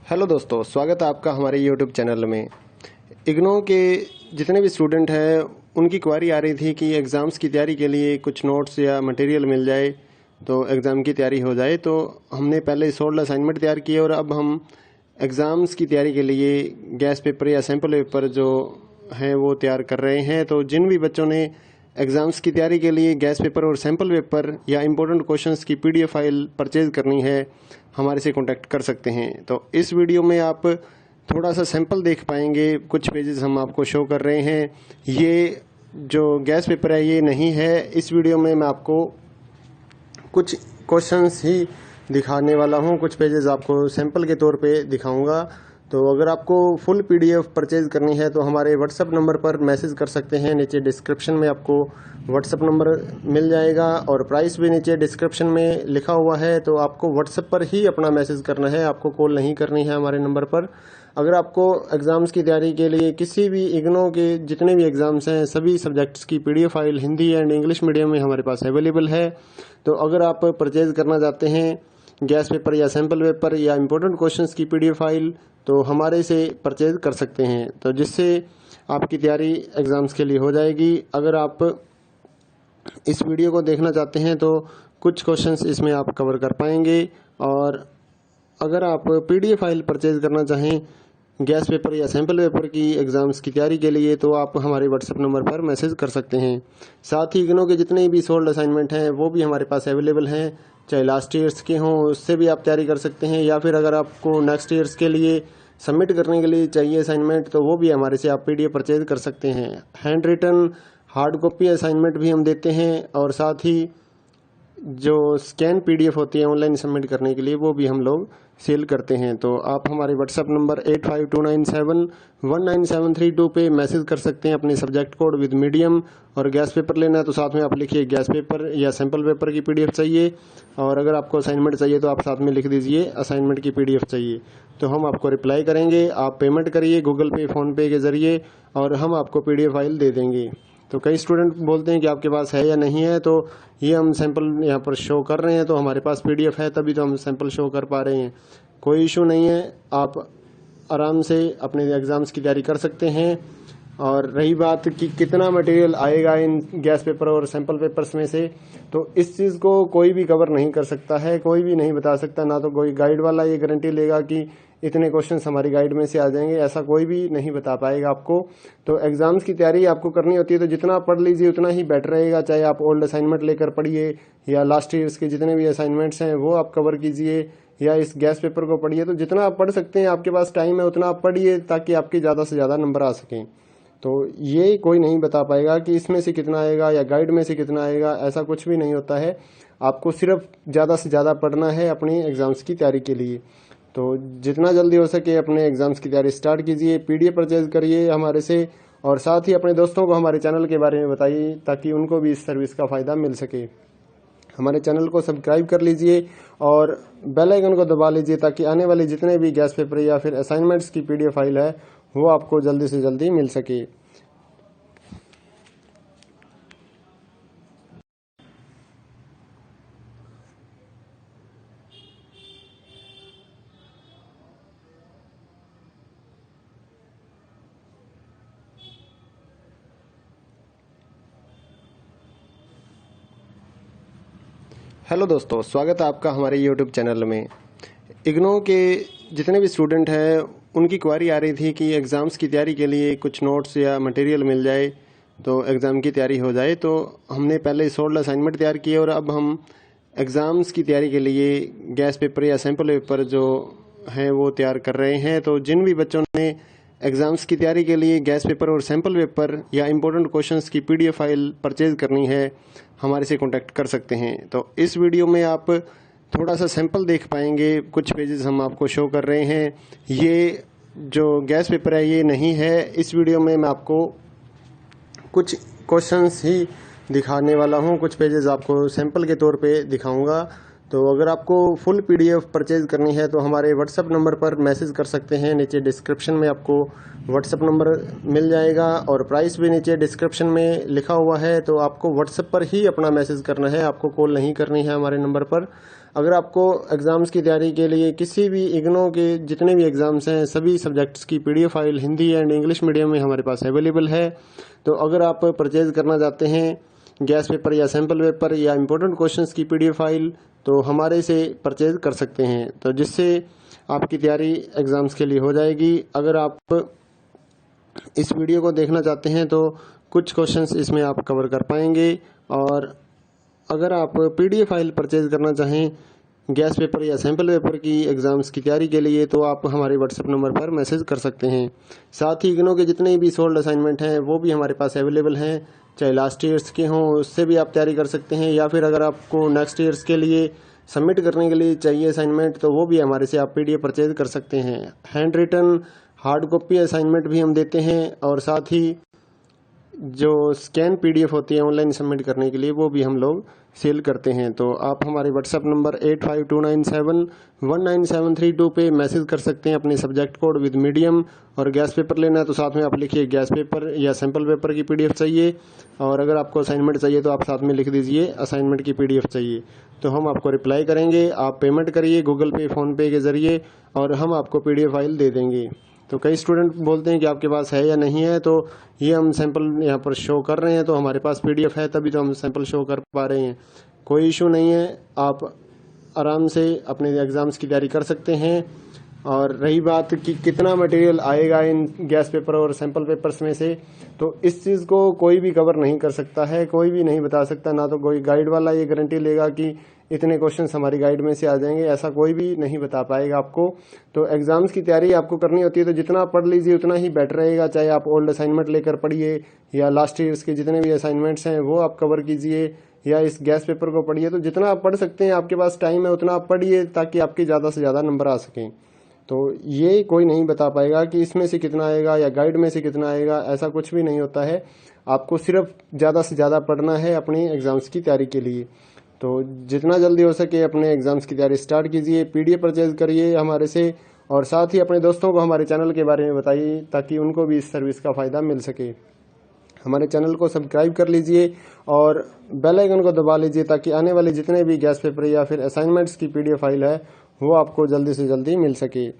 Hello दोस्तों, स्वागत है आपका हमारे यूट्यूब चैनल में। इग्नो के जितने भी स्टूडेंट हैं उनकी क्वारी आ रही थी कि एग्ज़ाम्स की तैयारी के लिए कुछ नोट्स या मटेरियल मिल जाए तो एग्ज़ाम की तैयारी हो जाए। तो हमने पहले 16 असाइनमेंट तैयार किए और अब हम एग्ज़ाम्स की तैयारी के लिए गैस पेपर या सैम्पल पेपर जो हैं वो तैयार कर रहे हैं। तो जिन भी बच्चों ने एग्ज़ाम्स की तैयारी के लिए गैस पेपर और सैम्पल पेपर या इम्पोर्टेंट क्वेश्चंस की पीडीएफ फाइल परचेज़ करनी है, हमारे से कांटेक्ट कर सकते हैं। तो इस वीडियो में आप थोड़ा सा सैंपल देख पाएंगे, कुछ पेजेस हम आपको शो कर रहे हैं। ये जो गैस पेपर है ये नहीं है। इस वीडियो में मैं आपको कुछ क्वेश्चंस ही दिखाने वाला हूँ, कुछ पेजेस आपको सैंपल के तौर पे दिखाऊंगा। तो अगर आपको फुल पीडीएफ परचेज करनी है तो हमारे व्हाट्सएप नंबर पर मैसेज कर सकते हैं। नीचे डिस्क्रिप्शन में आपको व्हाट्सएप नंबर मिल जाएगा और प्राइस भी नीचे डिस्क्रिप्शन में लिखा हुआ है। तो आपको व्हाट्सएप पर ही अपना मैसेज करना है, आपको कॉल नहीं करनी है हमारे नंबर पर। अगर आपको एग्ज़ाम्स की तैयारी के लिए किसी भी इग्नो के जितने भी एग्ज़ाम्स हैं सभी सब्जेक्ट्स की PDF file Hindi and English medium में हमारे पास अवेलेबल है। तो अगर आप परचेज करना चाहते हैं गैस पेपर या सैम्पल पेपर या इम्पोर्टेंट क्वेश्चंस की पीडीएफ फाइल तो हमारे से परचेज कर सकते हैं, तो जिससे आपकी तैयारी एग्ज़ाम्स के लिए हो जाएगी। अगर आप इस वीडियो को देखना चाहते हैं तो कुछ क्वेश्चंस इसमें आप कवर कर पाएंगे। और अगर आप पीडीएफ फाइल परचेज करना चाहें गैस पेपर या सैम्पल पेपर की एग्ज़ाम्स की तैयारी के लिए तो आप हमारे व्हाट्सएप नंबर पर मैसेज कर सकते हैं। साथ ही इग्नो के जितने भी सोल्ड असाइनमेंट हैं वो भी हमारे पास अवेलेबल हैं, चाहे लास्ट ईयर्स के हों उससे भी आप तैयारी कर सकते हैं, या फिर अगर आपको नेक्स्ट ईयर्स के लिए सबमिट करने के लिए चाहिए असाइनमेंट तो वो भी हमारे से आप पीडीएफ परचेज कर सकते हैं। Handwritten hard copy assignment भी हम देते हैं और साथ ही जो स्कैन पीडीएफ होती है ऑनलाइन सबमिट करने के लिए वो भी हम लोग सेल करते हैं। तो आप हमारे व्हाट्सएप नंबर 8529719732 पे मैसेज कर सकते हैं अपने सब्जेक्ट कोड विद मीडियम। और गैस पेपर लेना है तो साथ में आप लिखिए गैस पेपर या सैम्पल पेपर की पीडीएफ चाहिए, और अगर आपको असाइनमेंट चाहिए तो आप साथ में लिख दीजिए असाइनमेंट की पीडीएफ चाहिए, तो हम आपको रिप्लाई करेंगे। आप पेमेंट करिए गूगल पे फ़ोनपे के ज़रिए और हम आपको पीडीएफ फाइल दे देंगे। तो कई स्टूडेंट बोलते हैं कि आपके पास है या नहीं है, तो ये हम सैंपल यहाँ पर शो कर रहे हैं, तो हमारे पास पीडीएफ है तभी तो हम सैंपल शो कर पा रहे हैं। कोई इशू नहीं है, आप आराम से अपने एग्ज़ाम्स की तैयारी कर सकते हैं। और रही बात कि कितना मटेरियल आएगा इन गैस पेपर और सैंपल पेपर्स में से, तो इस चीज़ को कोई भी कवर नहीं कर सकता है, कोई भी नहीं बता सकता। ना तो कोई गाइड वाला ये गारंटी लेगा कि इतने क्वेश्चंस हमारी गाइड में से आ जाएंगे, ऐसा कोई भी नहीं बता पाएगा आपको। तो एग्ज़ाम्स की तैयारी आपको करनी होती है तो जितना आप पढ़ लीजिए उतना ही बेटर रहेगा। चाहे आप ओल्ड असाइनमेंट लेकर पढ़िए या लास्ट ईयर्स के जितने भी असाइनमेंट्स हैं वो आप कवर कीजिए, या इस गैस पेपर को पढ़िए। तो जितना आप पढ़ सकते हैं, आपके पास टाइम है उतना आप पढ़िए ताकि आपके ज़्यादा से ज़्यादा नंबर आ सकें। तो ये कोई नहीं बता पाएगा कि इसमें से कितना आएगा या गाइड में से कितना आएगा, ऐसा कुछ भी नहीं होता है। आपको सिर्फ ज़्यादा से ज़्यादा पढ़ना है अपनी एग्ज़ाम्स की तैयारी के लिए। तो जितना जल्दी हो सके अपने एग्ज़ाम्स की तैयारी स्टार्ट कीजिए, पीडीएफ परचेज करिए हमारे से, और साथ ही अपने दोस्तों को हमारे चैनल के बारे में बताइए ताकि उनको भी इस सर्विस का फ़ायदा मिल सके। हमारे चैनल को सब्सक्राइब कर लीजिए और बेल आइकन को दबा लीजिए ताकि आने वाले जितने भी गैस पेपर या फिर असाइनमेंट्स की पीडीएफ फाइल है वो आपको जल्दी से जल्दी मिल सके। हेलो दोस्तों, स्वागत है आपका हमारे यूट्यूब चैनल में। इग्नो के जितने भी स्टूडेंट हैं उनकी क्वारी आ रही थी कि एग्ज़ाम्स की तैयारी के लिए कुछ नोट्स या मटेरियल मिल जाए तो एग्ज़ाम की तैयारी हो जाए। तो हमने पहले 16 असाइनमेंट तैयार किए और अब हम एग्ज़ाम्स की तैयारी के लिए गैस पेपर या सैम्पल पेपर जो हैं वो तैयार कर रहे हैं। तो जिन भी बच्चों ने एग्ज़ाम्स की तैयारी के लिए गैस पेपर और सैम्पल पेपर या इम्पोर्टेंट क्वेश्चंस की पीडीएफ फाइल परचेज करनी है, हमारे से कांटेक्ट कर सकते हैं। तो इस वीडियो में आप थोड़ा सा सैंपल देख पाएंगे, कुछ पेजेस हम आपको शो कर रहे हैं। ये जो गैस पेपर है ये नहीं है। इस वीडियो में मैं आपको कुछ क्वेश्चंस ही दिखाने वाला हूँ, कुछ पेजेस आपको सैंपल के तौर पे दिखाऊंगा। तो अगर आपको फुल पीडीएफ परचेज करनी है तो हमारे व्हाट्सएप नंबर पर मैसेज कर सकते हैं। नीचे डिस्क्रिप्शन में आपको व्हाट्सएप नंबर मिल जाएगा और प्राइस भी नीचे डिस्क्रिप्शन में लिखा हुआ है। तो आपको व्हाट्सएप पर ही अपना मैसेज करना है, आपको कॉल नहीं करनी है हमारे नंबर पर। अगर आपको एग्ज़ाम्स की तैयारी के लिए किसी भी इग्नो के जितने भी एग्ज़ाम्स हैं सभी सब्जेक्ट्स की PDF file Hindi and English medium में हमारे पास अवेलेबल है। तो अगर आप परचेज़ करना चाहते हैं गैस पेपर या सैम्पल पेपर या इम्पोर्टेंट क्वेश्चंस की PDF फाइल तो हमारे से परचेज़ कर सकते हैं, तो जिससे आपकी तैयारी एग्ज़ाम्स के लिए हो जाएगी। अगर आप इस वीडियो को देखना चाहते हैं तो कुछ क्वेश्चंस इसमें आप कवर कर पाएंगे। और अगर आप PDF फाइल परचेज़ करना चाहें गैस पेपर या सैम्पल पेपर की एग्ज़ाम्स की तैयारी के लिए तो आप हमारे व्हाट्सएप नंबर पर मैसेज कर सकते हैं। साथ ही इग्नो के जितने भी सोल्ड असाइनमेंट हैं वो भी हमारे पास अवेलेबल हैं, चाहे लास्ट ईयर्स के हों उससे भी आप तैयारी कर सकते हैं, या फिर अगर आपको नेक्स्ट ईयर्स के लिए सबमिट करने के लिए चाहिए असाइनमेंट तो वो भी हमारे से आप PDF परचेज़ कर सकते हैं। Handwritten hard copy assignment भी हम देते हैं, और साथ ही जो स्कैन PDF होती है ऑनलाइन सबमिट करने के लिए वो भी हम लोग सेल करते हैं। तो आप हमारे व्हाट्सएप नंबर 8529719732 पे मैसेज कर सकते हैं अपने सब्जेक्ट कोड विद मीडियम। और गैस पेपर लेना है तो साथ में आप लिखिए गैस पेपर या सैम्पल पेपर की PDF चाहिए, और अगर आपको असाइनमेंट चाहिए तो आप साथ में लिख दीजिए असाइनमेंट की PDF चाहिए, तो हम आपको रिप्लाई करेंगे। आप पेमेंट करिए गूगल पे फ़ोनपे के ज़रिए और हम आपको PDF फाइल दे देंगे। तो कई स्टूडेंट बोलते हैं कि आपके पास है या नहीं है, तो ये हम सैंपल यहाँ पर शो कर रहे हैं, तो हमारे पास PDF है तभी तो हम सैंपल शो कर पा रहे हैं। कोई इशू नहीं है, आप आराम से अपने एग्ज़ाम्स की तैयारी कर सकते हैं। और रही बात कि कितना मटेरियल आएगा इन गैस पेपर और सैंपल पेपर्स में से, तो इस चीज़ को कोई भी कवर नहीं कर सकता है, कोई भी नहीं बता सकता, ना तो कोई गाइड वाला ये गारंटी लेगा कि इतने क्वेश्चंस हमारी गाइड में से आ जाएंगे, ऐसा कोई भी नहीं बता पाएगा आपको। तो एग्ज़ाम्स की तैयारी आपको करनी होती है तो जितना पढ़ लीजिए उतना ही बेटर रहेगा, चाहे आप ओल्ड असाइनमेंट लेकर पढ़िए या लास्ट ईयर्स के जितने भी असाइनमेंट्स हैं वो आप कवर कीजिए, या इस गैस पेपर को पढ़िए। तो जितना आप पढ़ सकते हैं, आपके पास टाइम है उतना आप पढ़िए ताकि आपके ज़्यादा से ज़्यादा नंबर आ सकें। तो ये कोई नहीं बता पाएगा कि इसमें से कितना आएगा या गाइड में से कितना आएगा, ऐसा कुछ भी नहीं होता है। आपको सिर्फ ज़्यादा से ज़्यादा पढ़ना है अपनी एग्ज़ाम्स की तैयारी के लिए। तो जितना जल्दी हो सके अपने एग्ज़ाम्स की तैयारी स्टार्ट कीजिए, PDF परचेज़ करिए हमारे से, और साथ ही अपने दोस्तों को हमारे चैनल के बारे में बताइए ताकि उनको भी इस सर्विस का फ़ायदा मिल सके। हमारे चैनल को सब्सक्राइब कर लीजिए और बेल आइकन को दबा लीजिए ताकि आने वाले जितने भी गैस पेपर या फिर असाइनमेंट्स की PDF फाइल है वो आपको जल्दी से जल्दी मिल सके।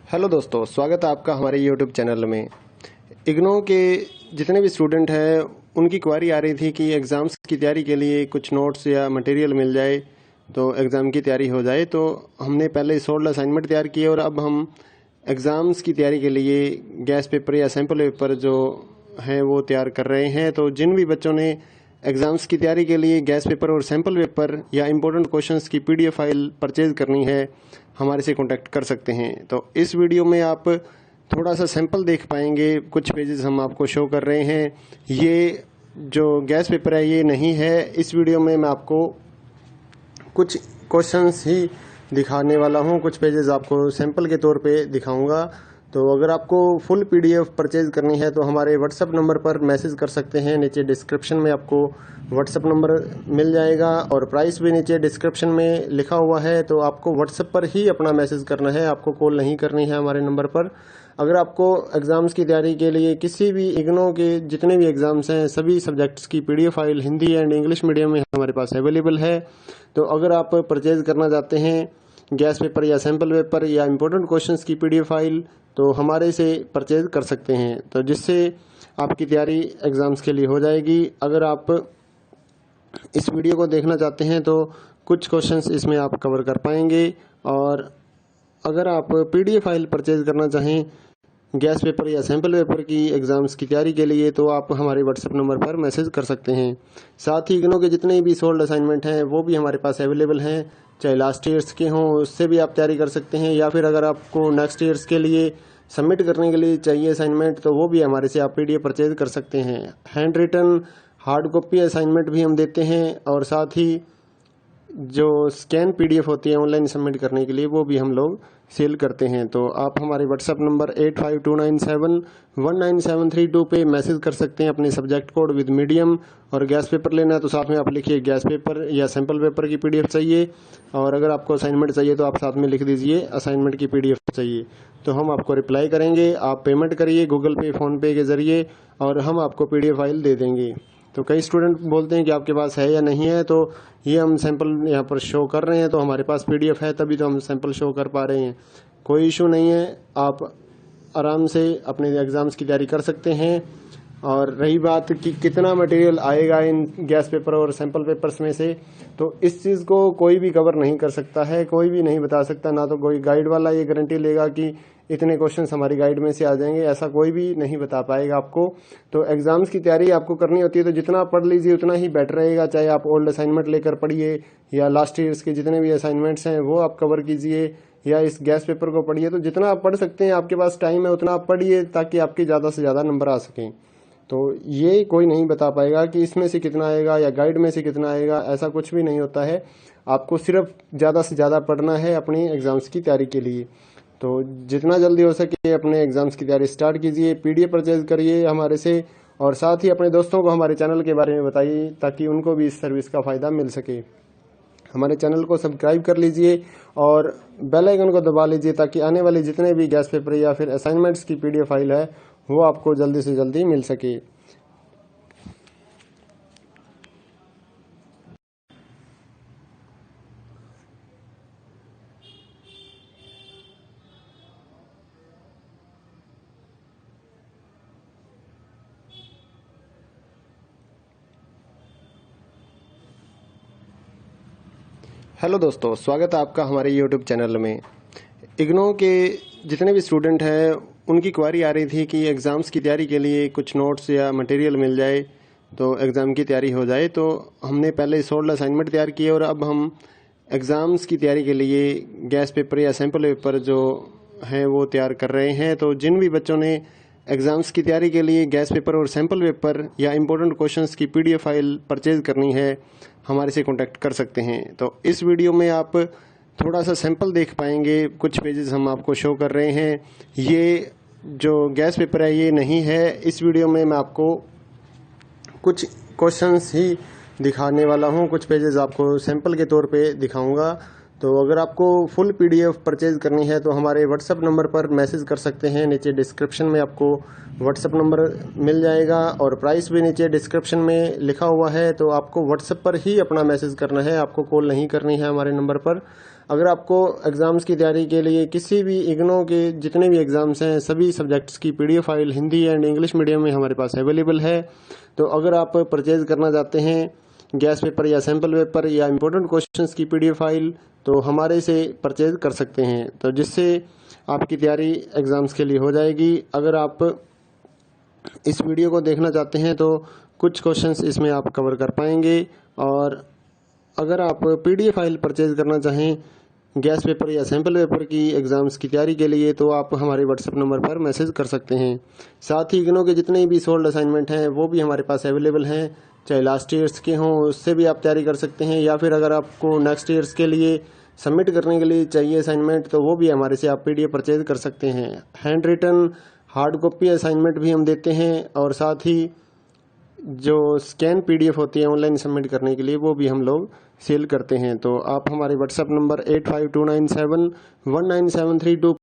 हेलो दोस्तों, स्वागत है आपका हमारे YouTube चैनल में। इग्नो के जितने भी स्टूडेंट हैं उनकी क्वारी आ रही थी कि एग्ज़ाम्स की तैयारी के लिए कुछ नोट्स या मटेरियल मिल जाए तो एग्ज़ाम की तैयारी हो जाए। तो हमने पहले सोल्ड असाइनमेंट तैयार किए और अब हम एग्ज़ाम्स की तैयारी के लिए गैस पेपर या सैम्पल पेपर जो हैं वो तैयार कर रहे हैं। तो जिन भी बच्चों ने एग्ज़ाम्स की तैयारी के लिए गैस पेपर और सैम्पल पेपर या इम्पोर्टेंट क्वेश्चंस की PDF फाइल परचेज़ करनी है हमारे से कांटेक्ट कर सकते हैं। तो इस वीडियो में आप थोड़ा सा सैंपल देख पाएंगे, कुछ पेजेस हम आपको शो कर रहे हैं। ये जो गैस पेपर है ये नहीं है, इस वीडियो में मैं आपको कुछ क्वेश्चंस ही दिखाने वाला हूँ, कुछ पेजेस आपको सैंपल के तौर पे दिखाऊंगा। तो अगर आपको फुल PDF परचेज़ करनी है तो हमारे व्हाट्सएप नंबर पर मैसेज कर सकते हैं, नीचे डिस्क्रिप्शन में आपको व्हाट्सएप नंबर मिल जाएगा और प्राइस भी नीचे डिस्क्रिप्शन में लिखा हुआ है। तो आपको व्हाट्सएप पर ही अपना मैसेज करना है, आपको कॉल नहीं करनी है हमारे नंबर पर। अगर आपको एग्ज़ाम्स की तैयारी के लिए किसी भी इग्नो के जितने भी एग्ज़ाम्स हैं सभी सब्जेक्ट्स की PDF file Hindi and English medium में हमारे पास अवेलेबल है। तो अगर आप परचेज़ करना चाहते हैं गैस पेपर या सैम्पल पेपर या इम्पोर्टेंट क्वेश्चंस की PDF फाइल तो हमारे से परचेज़ कर सकते हैं, तो जिससे आपकी तैयारी एग्ज़ाम्स के लिए हो जाएगी। अगर आप इस वीडियो को देखना चाहते हैं तो कुछ क्वेश्चंस इसमें आप कवर कर पाएंगे। और अगर आप PDF फाइल परचेज़ करना चाहें गैस पेपर या सैम्पल पेपर की एग्ज़ाम्स की तैयारी के लिए तो आप हमारे व्हाट्सएप नंबर पर मैसेज कर सकते हैं। साथ ही इग्नो के जितने भी सोल्ड असाइनमेंट हैं वो भी हमारे पास अवेलेबल हैं, चाहे लास्ट ईयर्स के हों उससे भी आप तैयारी कर सकते हैं, या फिर अगर आपको नेक्स्ट ईयर्स के लिए सबमिट करने के लिए चाहिए असाइनमेंट तो वो भी हमारे से आप PDF परचेज़ कर सकते हैं। Handwritten hard copy assignment भी हम देते हैं, और साथ ही जो स्कैन PDF होती है ऑनलाइन सबमिट करने के लिए वो भी हम लोग सेल करते हैं। तो आप हमारे व्हाट्सएप नंबर 8529719732 पे मैसेज कर सकते हैं अपने सब्जेक्ट कोड विद मीडियम। और गैस पेपर लेना है तो साथ में आप लिखिए गैस पेपर या सैम्पल पेपर की PDF चाहिए, और अगर आपको असाइनमेंट चाहिए तो आप साथ में लिख दीजिए असाइनमेंट की PDF चाहिए, तो हम आपको रिप्लाई करेंगे। आप पेमेंट करिए गूगल पे, फ़ोनपे के ज़रिए, और हम आपको PDF फाइल दे देंगे। तो कई स्टूडेंट बोलते हैं कि आपके पास है या नहीं है, तो ये हम सैंपल यहाँ पर शो कर रहे हैं, तो हमारे पास PDF है तभी तो हम सैंपल शो कर पा रहे हैं। कोई इशू नहीं है, आप आराम से अपने एग्ज़ाम्स की तैयारी कर सकते हैं। और रही बात कि कितना मटेरियल आएगा इन गैस पेपर और सैंपल पेपर्स में से, तो इस चीज़ को कोई भी कवर नहीं कर सकता है, कोई भी नहीं बता सकता। ना तो कोई गाइड वाला ये गारंटी लेगा कि इतने क्वेश्चंस हमारी गाइड में से आ जाएंगे, ऐसा कोई भी नहीं बता पाएगा आपको। तो एग्ज़ाम्स की तैयारी आपको करनी होती है तो जितना आप पढ़ लीजिए उतना ही बेटर रहेगा। चाहे आप ओल्ड असाइनमेंट लेकर पढ़िए या लास्ट ईयर्स के जितने भी असाइनमेंट्स हैं वो आप कवर कीजिए, या इस गैस पेपर को पढ़िए। तो जितना आप पढ़ सकते हैं, आपके पास टाइम है उतना आप पढ़िए, ताकि आपके ज़्यादा से ज़्यादा नंबर आ सकें। तो ये कोई नहीं बता पाएगा कि इसमें से कितना आएगा या गाइड में से कितना आएगा, ऐसा कुछ भी नहीं होता है। आपको सिर्फ ज़्यादा से ज़्यादा पढ़ना है अपनी एग्ज़ाम्स की तैयारी के लिए। तो जितना जल्दी हो सके अपने एग्ज़ाम्स की तैयारी स्टार्ट कीजिए, PDF परचेज करिए हमारे से, और साथ ही अपने दोस्तों को हमारे चैनल के बारे में बताइए ताकि उनको भी इस सर्विस का फ़ायदा मिल सके। हमारे चैनल को सब्सक्राइब कर लीजिए और बेल आइकन को दबा लीजिए, ताकि आने वाले जितने भी गैस पेपर या फिर असाइनमेंट्स की PDF फाइल है वो आपको जल्दी से जल्दी मिल सके। हेलो दोस्तों, स्वागत है आपका हमारे YouTube चैनल में। इग्नो के जितने भी स्टूडेंट हैं उनकी क्वारी आ रही थी कि एग्ज़ाम्स की तैयारी के लिए कुछ नोट्स या मटेरियल मिल जाए तो एग्ज़ाम की तैयारी हो जाए। तो हमने पहले 16 असाइनमेंट तैयार किए और अब हम एग्ज़ाम्स की तैयारी के लिए गैस पेपर या सैम्पल पेपर जो हैं वो तैयार कर रहे हैं। तो जिन भी बच्चों ने एग्ज़ाम्स की तैयारी के लिए गैस पेपर और सैम्पल पेपर या इम्पोर्टेंट क्वेश्चंस की PDF फाइल परचेज़ करनी है, हमारे से कांटेक्ट कर सकते हैं। तो इस वीडियो में आप थोड़ा सा सैंपल देख पाएंगे, कुछ पेजेस हम आपको शो कर रहे हैं। ये जो गैस पेपर है ये नहीं है, इस वीडियो में मैं आपको कुछ क्वेश्चंस ही दिखाने वाला हूँ, कुछ पेजेस आपको सैंपल के तौर पे दिखाऊंगा। तो अगर आपको फुल PDF परचेज करनी है तो हमारे व्हाट्सएप नंबर पर मैसेज कर सकते हैं। नीचे डिस्क्रिप्शन में आपको व्हाट्सएप नंबर मिल जाएगा और प्राइस भी नीचे डिस्क्रिप्शन में लिखा हुआ है। तो आपको व्हाट्सएप पर ही अपना मैसेज करना है, आपको कॉल नहीं करनी है हमारे नंबर पर। अगर आपको एग्ज़ाम्स की तैयारी के लिए किसी भी इग्नो के जितने भी एग्ज़ाम्स हैं सभी सब्जेक्ट्स की PDF file Hindi and English medium में हमारे पास अवेलेबल है। तो अगर आप परचेज़ करना चाहते हैं गैस पेपर या सैम्पल पेपर या इम्पोर्टेंट क्वेश्चंस की PDF फाइल, तो हमारे से परचेज़ कर सकते हैं, तो जिससे आपकी तैयारी एग्ज़ाम्स के लिए हो जाएगी। अगर आप इस वीडियो को देखना चाहते हैं तो कुछ क्वेश्चंस इसमें आप कवर कर पाएंगे। और अगर आप PDF फाइल परचेज़ करना चाहें गैस पेपर या सैम्पल पेपर की एग्ज़ाम्स की तैयारी के लिए तो आप हमारे व्हाट्सएप नंबर पर मैसेज कर सकते हैं। साथ ही इग्नो के जितने भी सोल्ड असाइनमेंट हैं वो भी हमारे पास अवेलेबल हैं, चाहे लास्ट ईयर्स के हों उससे भी आप तैयारी कर सकते हैं, या फिर अगर आपको नेक्स्ट ईयर्स के लिए सबमिट करने के लिए चाहिए असाइनमेंट तो वो भी हमारे से आप PDF परचेज कर सकते हैं। Handwritten hard copy assignment भी हम देते हैं, और साथ ही जो स्कैन PDF होती है ऑनलाइन सबमिट करने के लिए वो भी हम लोग सेल करते हैं। तो आप हमारे व्हाट्सएप नंबर 8529719732